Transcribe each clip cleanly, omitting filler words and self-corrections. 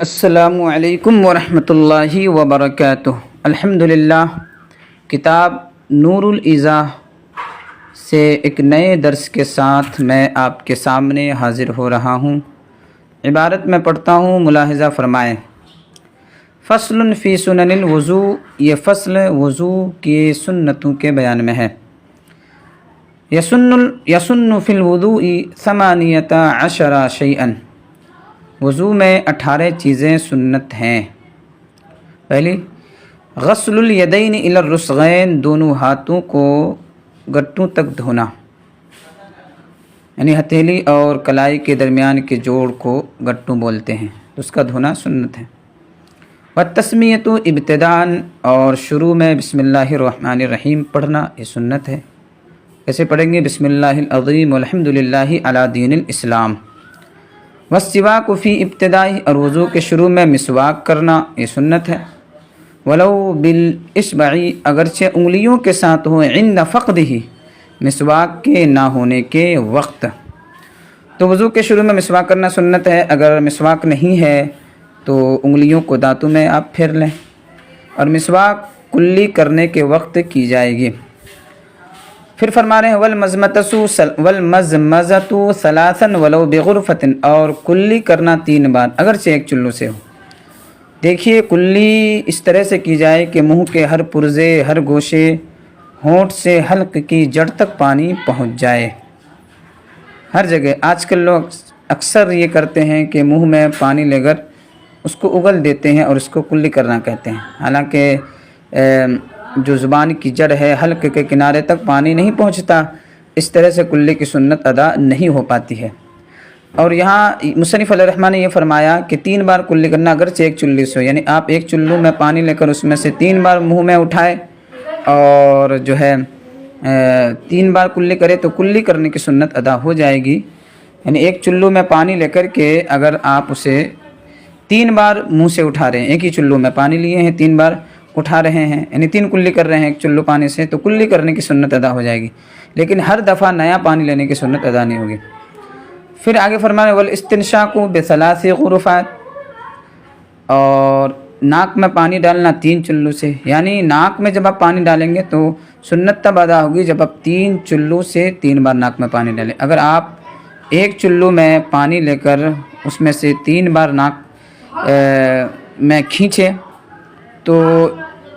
السلام علیکم ورحمۃ اللہ وبرکاتہ۔ الحمدللہ، کتاب نور الایضاح سے ایک نئے درس کے ساتھ میں آپ کے سامنے حاضر ہو رہا ہوں۔ عبارت میں پڑھتا ہوں، ملاحظہ فرمائیں۔ فصل فی سنن الوضوء، یہ فصل وضو کی سنتوں کے بیان میں ہے۔ یسن فی الوضوء 18 شیئا، وضو میں 18 چیزیں سنت ہیں۔ پہلی، غسل الیدین الی الرسغین، دونوں ہاتھوں کو گٹوں تک دھونا، یعنی ہتھیلی اور کلائی کے درمیان کے جوڑ کو گٹوں بولتے ہیں، اس کا دھونا سنت ہے۔ والتسمیۃ ابتداء، اور شروع میں بسم اللہ الرحمن الرحیم پڑھنا، یہ سنت ہے۔ کیسے پڑھیں گے؟ بسم اللہ العظیم والحمد للہ علی دین الاسلام۔ والسواک فی ابتدائی، اور وضو کے شروع میں مسواک کرنا، یہ سنت ہے۔ ولو بالاصبع، اگرچہ انگلیوں کے ساتھ ہو، عند فقدہ، مسواک کے نہ ہونے کے وقت۔ تو وضو کے شروع میں مسواک کرنا سنت ہے۔ اگر مسواک نہیں ہے تو انگلیوں کو دانتوں میں آپ پھیر لیں، اور مسواک کلی کرنے کے وقت کی جائے گی۔ پھر فرما رہے ہیں والمزمزۃ ثلاثا ولو بغرفۃ، اور کلی کرنا 3 بار اگرچہ ایک چلو سے ہو۔ دیکھیے، کلی اس طرح سے کی جائے کہ منہ کے ہر پرزے، ہر گوشے، ہونٹ سے حلق کی جڑ تک پانی پہنچ جائے، ہر جگہ۔ آج کل لوگ اکثر یہ کرتے ہیں کہ منہ میں پانی لے کر اس کو اگل دیتے ہیں اور اس کو کلی کرنا کہتے ہیں، حالانکہ جو زبان کی جڑ ہے، حلق کے کنارے تک پانی نہیں پہنچتا، اس طرح سے کلی کی سنت ادا نہیں ہو پاتی ہے۔ اور یہاں مصنف علیہ الرحمٰن نے یہ فرمایا کہ 3 بار کلی کرنا اگرچہ ایک چلی سے ہو، یعنی آپ ایک چلو میں پانی لے کر اس میں سے 3 بار منہ میں اٹھائے اور جو ہے 3 بار کلی کرے تو کلی کرنے کی سنت ادا ہو جائے گی۔ یعنی ایک چلو میں پانی لے کر کے اگر آپ اسے 3 بار منہ سے اٹھا رہے ہیں، ایک ہی چلو میں پانی لیے ہیں، 3 بار اٹھا رہے ہیں، یعنی 3 کلی کر رہے ہیں ایک چلو پانی سے، تو کلی کرنے کی سنت ادا ہو جائے گی، لیکن ہر دفعہ نیا پانی لینے کی سنت ادا نہیں ہوگی۔ پھر آگے فرمانے والاستنشاق بثلاث غرفات، اور ناک میں پانی ڈالنا 3 چلو سے، یعنی ناک میں جب آپ پانی ڈالیں گے تو سنت تب ادا ہوگی جب آپ 3 چلو سے 3 بار ناک میں پانی ڈالیں۔ اگر آپ ایک چلو میں پانی لے کر اس میں سے 3 بار ناک میں کھینچے تو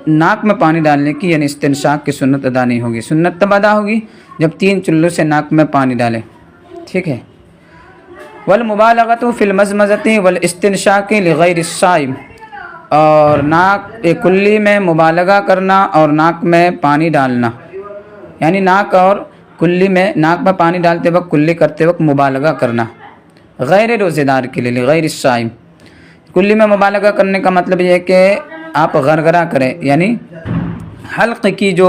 ناک میں پانی ڈالنے کی یعنی استنشاق کی سنت ادا نہیں ہوگی۔ سنت تب ادا ہوگی جب 3 چلو سے ناک میں پانی ڈالیں، ٹھیک ہے۔ والمبالغۃ فی المزمزۃ والاستنشاق لغیر الصائم، اور ناک کلی میں مبالغہ کرنا اور ناک میں پانی ڈالنا، یعنی ناک اور کلی میں، ناک میں پانی ڈالتے وقت، کلی کرتے وقت مبالغہ کرنا، غیر روزے دار کے لیے، لغیر الصائم۔ کلی میں مبالغہ کرنے کا مطلب یہ ہے کہ آپ غرغرہ کریں، یعنی حلق کی جو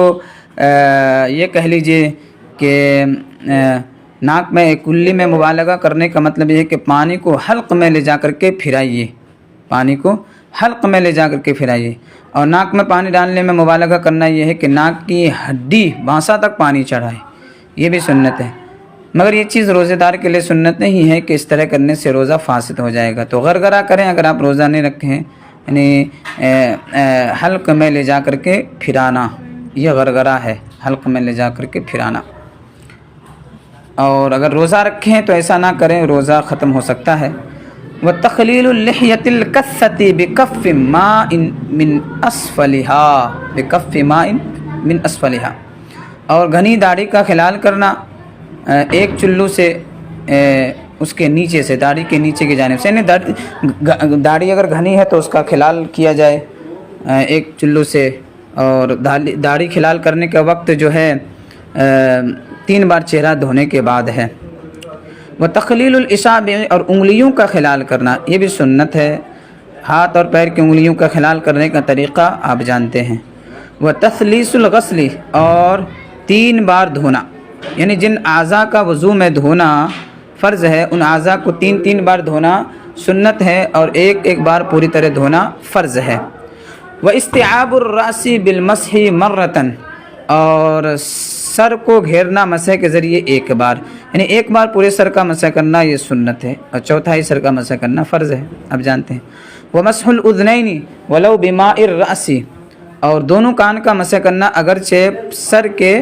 یہ کہہ لیجئے کہ ناک میں کلی میں مبالغہ کرنے کا مطلب یہ ہے کہ پانی کو حلق میں لے جا کر کے پھرائیے، پانی کو حلق میں لے جا کر کے پھرائیے۔ اور ناک میں پانی ڈالنے میں مبالغہ کرنا یہ ہے کہ ناک کی ہڈی بانسا تک پانی چڑھائے، یہ بھی سنت ہے۔ مگر یہ چیز روزے دار کے لیے سنت نہیں ہے کہ اس طرح کرنے سے روزہ فاسد ہو جائے گا، تو غرغرہ کریں اگر آپ روزہ نہیں رکھے ہیں، یعنی حلق میں لے جا کر کے پھرانا، یہ غرغرہ ہے، حلق میں لے جا کر کے پھرانا۔ اور اگر روزہ رکھے ہیں تو ایسا نہ کریں، روزہ ختم ہو سکتا ہے۔ وَتَخْلِيلُ اللِّحْيَةِ الْكَثَّةِ بِكَفٍّ مَاءٍ مِّنْ أَسْفَلِهَا، بِكَفِّ مَاءٍ مِّنْ أَسْفَلِهَا، اور گھنی داڑھی کا خلال کرنا ایک چلو سے اس کے نیچے سے، داڑھی کے نیچے کی جانب سے، یعنی داڑھی اگر گھنی ہے تو اس کا خلال کیا جائے ایک چلو سے، اور داڑھی خلال کرنے کا وقت جو ہے 3 بار چہرہ دھونے کے بعد ہے۔ وتخلیل الاصابع، اور انگلیوں کا خلال کرنا، یہ بھی سنت ہے۔ ہاتھ اور پیر کی انگلیوں کا خلال کرنے کا طریقہ آپ جانتے ہیں۔ وتثلیث الغسل، اور 3 بار دھونا، یعنی جن اعضاء کا وضو میں دھونا فرض ہے ان اعضاء کو 3 بار دھونا سنت ہے، اور ایک بار پوری طرح دھونا فرض ہے۔ واستعاب الراس بالمسح مرۃ، اور سر کو گھیرنا مسح کے ذریعے 1 بار، یعنی 1 بار پورے سر کا مسح کرنا یہ سنت ہے، اور چوتھائی سر کا مسح کرنا فرض ہے، آپ جانتے ہیں۔ ومسح الاذنین ولو بماء الرأس، اور دونوں کان کا مسح کرنا اگرچہ سر کے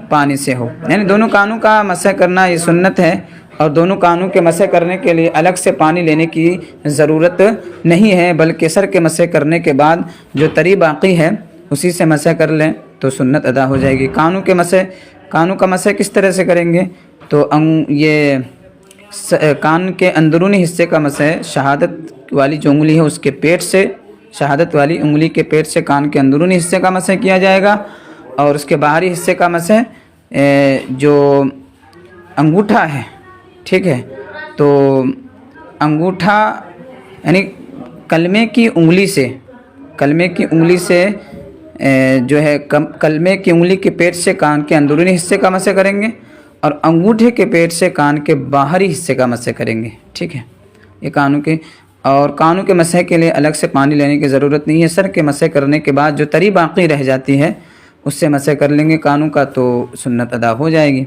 پانی سے ہو، یعنی دونوں کانوں کا مسح کرنا یہ سنت ہے، اور دونوں کانوں کے مسح کرنے کے لیے الگ سے پانی لینے کی ضرورت نہیں ہے، بلکہ سر کے مسح کرنے کے بعد جو تری باقی ہے اسی سے مسح کر لیں تو سنت ادا ہو جائے گی۔ کانوں کا مسح کس طرح سے کریں گے؟ تو یہ کان کے اندرونی حصے کا مسح شہادت والی جو انگلی ہے اس کے پیٹ سے، شہادت والی انگلی کے پیٹ سے کان کے اندرونی حصے کا مسح کیا جائے گا، اور اس کے باہری حصے کا مسح جو انگوٹھا ہے، ٹھیک ہے، تو انگوٹھا یعنی کلمے کی انگلی سے جو ہے کلمے کی انگلی کے پیٹ سے کان کے اندرونی حصے کا مسح کریں گے، اور انگوٹھے کے پیٹ سے کان کے باہری حصے کا مسح کریں گے، ٹھیک ہے۔ یہ کانوں کے مسح کے لیے الگ سے پانی لینے کی ضرورت نہیں ہے، سر کے مسح کرنے کے بعد جو تری باقی رہ جاتی ہے اس سے مسح کر لیں گے کانوں کا تو سنت ادا ہو جائے گی۔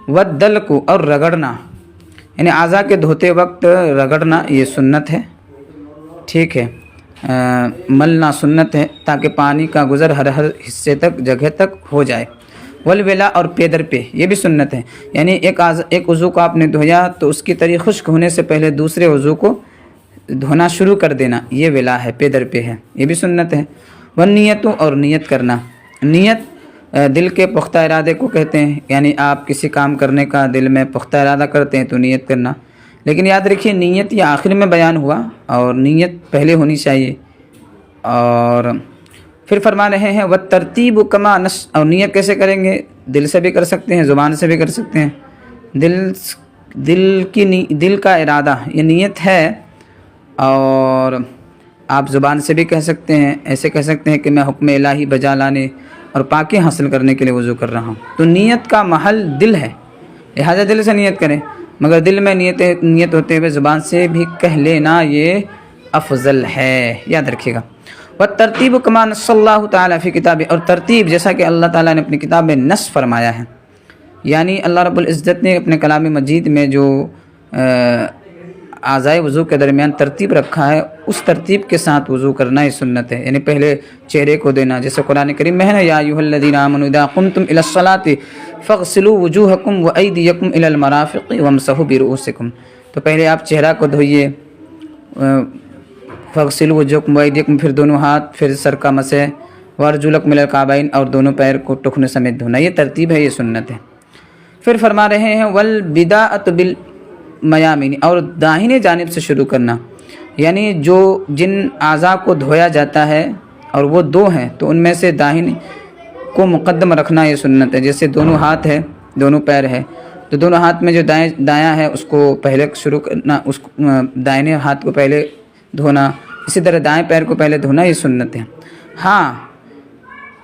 والدلق، اور رگڑنا، یعنی اعضاء کے دھوتے وقت رگڑنا یہ سنت ہے، ٹھیک ہے، ملنا سنت ہے تاکہ پانی کا گزر ہر حصے تک جگہ تک ہو جائے۔ والولا، اور پیدر پہ، یہ بھی سنت ہے، یعنی ایک عضو کو آپ نے دھویا تو اس کی تری خشک ہونے سے پہلے دوسرے عضو کو دھونا شروع کر دینا، یہ ولا ہے، پیدر پہ ہے، یہ بھی سنت ہے۔ والنیتوں، اور نیت کرنا، نیت دل کے پختہ ارادے کو کہتے ہیں، یعنی آپ کسی کام کرنے کا دل میں پختہ ارادہ کرتے ہیں تو نیت کرنا، لیکن یاد رکھیے نیت یہ آخر میں بیان ہوا اور نیت پہلے ہونی چاہیے۔ اور پھر فرما رہے ہیں وَالتَّرْتِيبُ كَمَا نَص، اور نیت کیسے کریں گے؟ دل سے بھی کر سکتے ہیں، زبان سے بھی کر سکتے ہیں، دل کا ارادہ یہ نیت ہے، اور آپ زبان سے بھی کہہ سکتے ہیں، ایسے کہہ سکتے ہیں کہ میں حکم الہی بجا لانے اور پاکی حاصل کرنے کے لیے وضو کر رہا ہوں، تو نیت کا محل دل ہے، لہٰذا دل سے نیت کریں، مگر دل میں نیت ہوتے ہوئے زبان سے بھی کہہ لینا یہ افضل ہے، یاد رکھیے گا۔ وَالتَّرْتِيبُ كَمَا نَصَّ اللَّهُ تَعَالَى فِي كِتَابِهِ، اور ترتیب جیسا کہ اللہ تعالیٰ نے اپنی کتاب میں نص فرمایا ہے، یعنی اللہ رب العزت نے اپنے کلام مجید میں جو اعضائے وضو کے درمیان ترتیب رکھا ہے اس ترتیب کے ساتھ وضو کرنا یہ سنت ہے، یعنی پہلے چہرے کو دینا، جیسے قرآن کریم میں ہے نا، یا ایھا الذین آمنوا اذا قمتم الی الصلاۃ فاغسلوا وجوہکم وایدیکم الی المرافق وامسحوا برؤوسکم، تو پہلے آپ چہرہ کو دھوئیے، فاغسلوا وجوہکم وایدیکم، پھر دونوں ہاتھ، پھر سر کا مسح، وارجلکم الی الکعبین، اور دونوں پیر کو ٹخنے سمیت دھونا، یہ ترتیب ہے، یہ سنت ہے۔ پھر فرما رہے ہیں والبداءۃ بالمیامین، اور داہنے جانب سے شروع کرنا، یعنی جن اعضاء کو دھویا جاتا ہے اور وہ دو ہیں تو ان میں سے داہنے کو مقدم رکھنا یہ سنت ہے، جیسے دونوں ہاتھ ہے، دونوں پیر ہے، تو دونوں ہاتھ میں جو دایاں ہے اس کو پہلے شروع کرنا، اس کو دائیں ہاتھ کو پہلے دھونا، اسی طرح دائیں پیر کو پہلے دھونا یہ سنت ہے۔ ہاں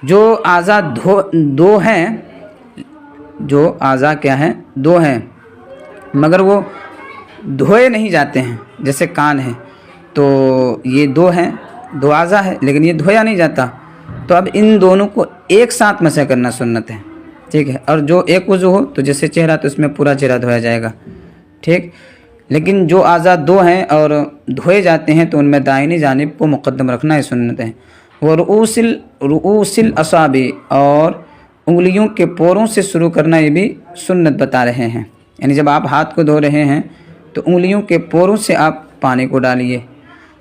جو اعضاء دو ہیں، جو اعضاء کیا ہیں؟ دو ہیں، مگر وہ دھوئے نہیں جاتے ہیں، جیسے کان ہے تو یہ دو ہیں، دو اعضاء ہے لیکن یہ دھویا نہیں جاتا، تو اب ان دونوں کو ایک ساتھ مسح کرنا سنت ہے، ٹھیک ہے، اور جو ایک وضو ہو تو جیسے چہرہ تو اس میں پورا چہرہ دھویا جائے گا، ٹھیک، لیکن جو اعضاء دو ہیں اور دھوئے جاتے ہیں تو ان میں دائنی جانب کو مقدم رکھنا یہ سنت ہے۔ رؤوس الاصابع، اور انگلیوں کے پوروں سے شروع کرنا یہ بھی سنت بتا رہے ہیں، یعنی جب آپ ہاتھ کو دھو رہے ہیں تو انگلیوں کے پوروں سے آپ پانی کو ڈالیے۔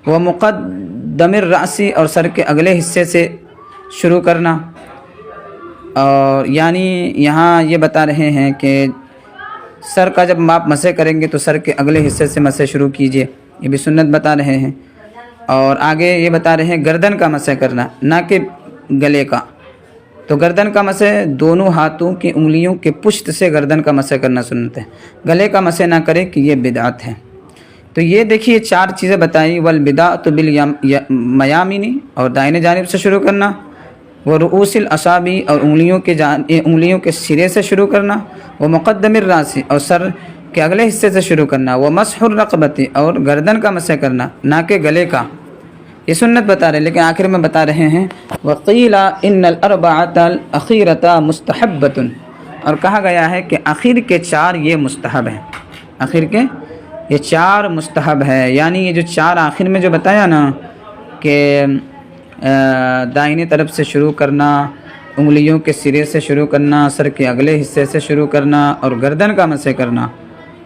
ومقدم الرأس، اور سر کے اگلے حصے سے شروع کرنا، اور یعنی یہاں یہ بتا رہے ہیں کہ سر کا جب آپ مسح کریں گے تو سر کے اگلے حصے سے مسح شروع کیجئے، یہ بھی سنت بتا رہے ہیں۔ اور آگے یہ بتا رہے ہیں گردن کا مسح کرنا، نہ کہ گلے کا، تو گردن کا مسح دونوں ہاتھوں کی انگلیوں کے پشت سے گردن کا مسح کرنا سنت ہے، گلے کا مسح نہ کرے کہ یہ بدعت ہے۔ تو یہ دیکھیے چار چیزیں بتائیں، والبداءۃ بالمیامین، اور دائیں جانب سے شروع کرنا، ورؤوس الاصابع، اور انگلیوں کے سرے سے شروع کرنا، ومقدم الراس، اور سر کے اگلے حصے سے شروع کرنا، ومسح الرقبۃ، اور گردن کا مسح کرنا نہ کہ گلے کا، یہ سنت بتا رہے ہیں، لیکن آخر میں بتا رہے ہیں وقیل ان الاربعۃ الاخیرۃ مستحبۃ، اور کہا گیا ہے کہ آخر کے چار یہ مستحب ہیں، آخر کے یہ 4 مستحب ہے، یعنی یہ جو 4 آخر میں جو بتایا نا کہ دائنی طرف سے شروع کرنا، انگلیوں کے سرے سے شروع کرنا، سر کے اگلے حصے سے شروع کرنا اور گردن کا مسح کرنا،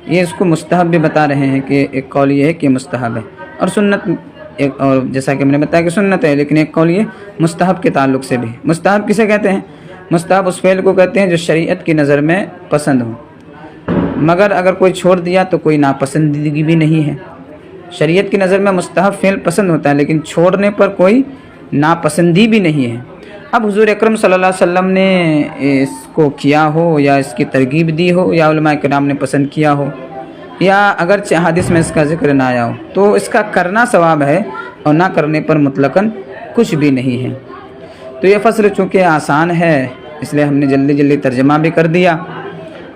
یہ اس کو مستحب بھی بتا رہے ہیں کہ ایک قول یہ ہے کہ مستحب ہے، اور سنت ایک، اور جیسا کہ میں نے بتایا کہ سنت ہے، لیکن ایک قول یہ مستحب کے تعلق سے بھی۔ مستحب کسے کہتے ہیں؟ مستحب اس فعل کو کہتے ہیں جو شریعت کی نظر میں پسند ہو، مگر اگر کوئی چھوڑ دیا تو کوئی ناپسندیدگی بھی نہیں ہے۔ شریعت کی نظر میں مستحب فعل پسند ہوتا ہے، لیکن چھوڑنے پر کوئی ناپسندی بھی نہیں ہے۔ اب حضور اکرم صلی اللہ علیہ وسلم نے اس کو کیا ہو یا اس کی ترغیب دی ہو یا علماء کرام نے پسند کیا ہو یا اگرچہ حدیث میں اس کا ذکر نہ آیا ہو، تو اس کا کرنا ثواب ہے اور نہ کرنے پر مطلقاً کچھ بھی نہیں ہے۔ تو یہ فصل چونکہ آسان ہے اس لیے ہم نے جلدی جلدی ترجمہ بھی کر دیا،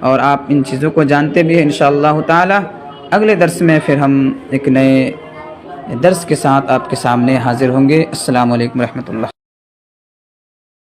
اور آپ ان چیزوں کو جانتے بھی ہیں انشاءاللہ تعالی۔ اگلے درس میں پھر ہم ایک نئے درس کے ساتھ آپ کے سامنے حاضر ہوں گے۔ السلام علیکم ورحمۃ اللہ۔